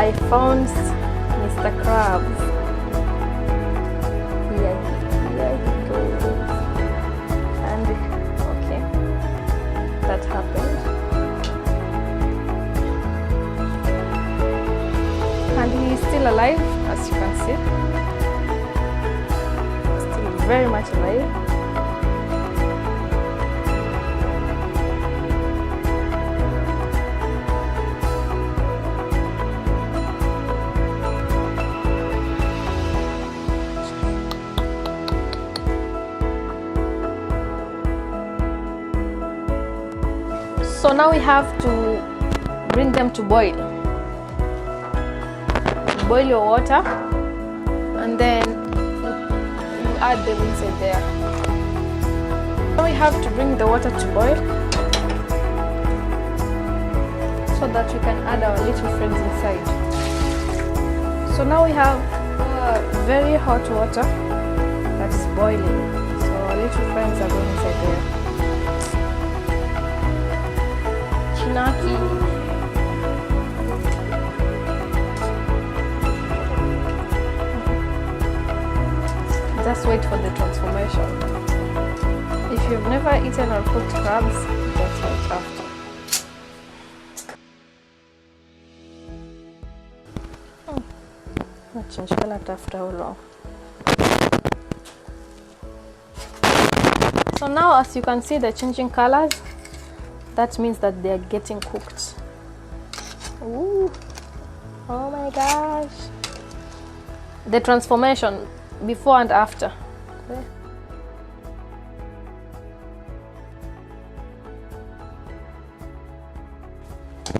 I found Mr. Krabs. Here he goes. And okay, that happened. And he is still alive, as you can see. Still very much alive. So now we have to bring them to boil. Boil your water and then you add them inside there. Now we have to bring the water to boil so that we can add our little friends inside. So now we have very hot water that is boiling. So our little friends are going inside there. Chinaki. Just wait for the transformation. If you've never eaten or cooked crabs, just wait after. Change color after how long. So now, as you can see, they're changing colors. That means that they are getting cooked. Ooh. Oh my gosh. The transformation before and after. There.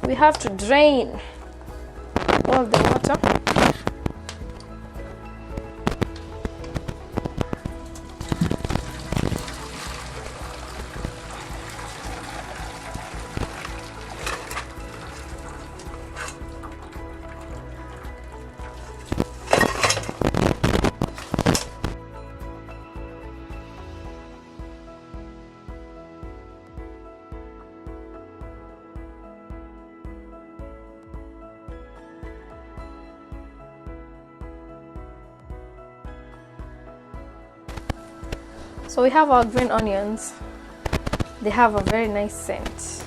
We have to drain all the water. So we have our green onions. They have a very nice scent.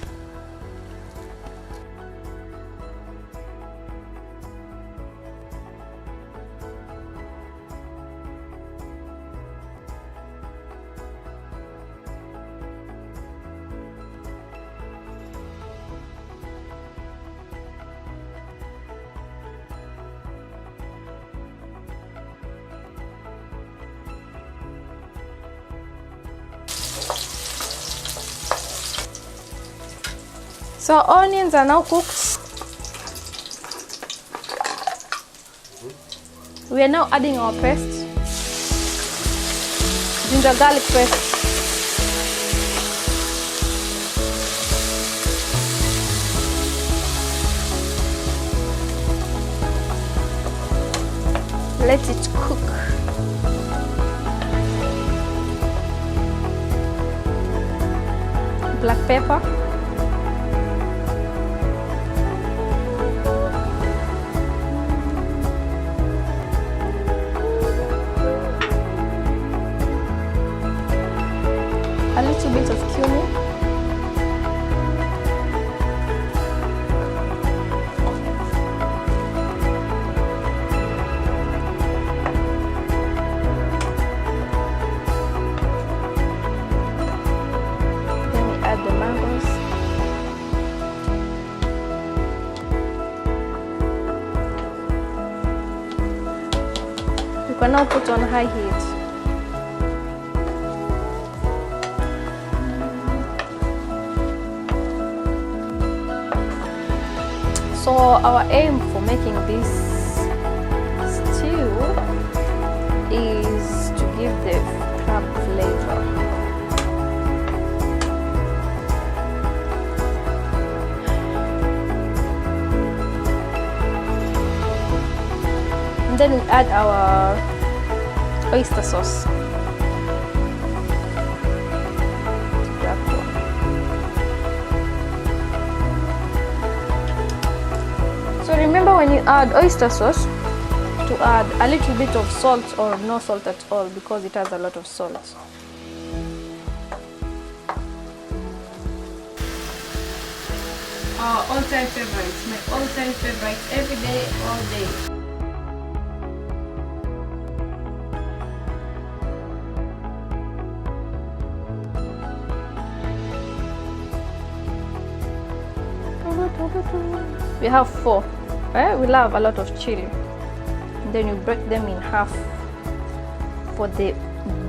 So onions are now cooked. We are now adding our paste, ginger garlic paste. Let it cook. Black pepper. A little bit of cumin. Then we add the mangoes. You can now put on high heat. So our aim for making this stew is to give the crab flavor. And then we add our oyster sauce. So remember when you add oyster sauce, to add a little bit of salt or no salt at all, because it has a lot of salt. Our all-time favorite, my all-time favorite, every day, all day. We have 4. We love a lot of chili. Then you break them in half for the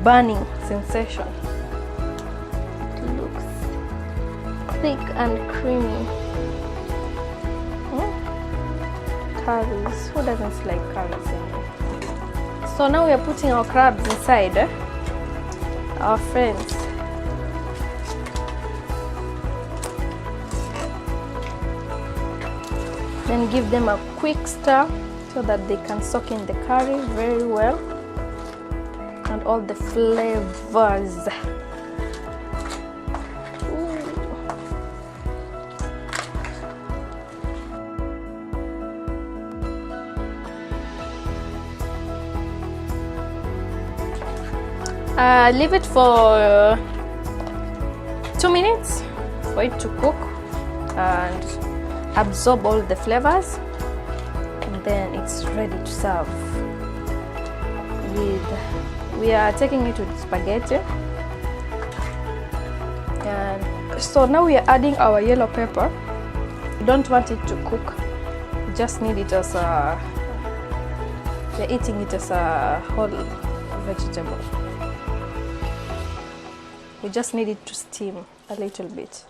burning sensation. It looks thick and creamy. Curries. Who doesn't like curries anyway? So now we are putting our crabs inside. Our friends. Then give them a quick stir so that they can soak in the curry very well and all the flavors. Leave it for 2 minutes for it to cook and absorb all the flavors, and then it's ready to serve with, we are taking it with spaghetti. And so now we are adding our yellow pepper. We don't want it to cook, we just need it as a, we're eating it as a whole vegetable. We just need it to steam a little bit.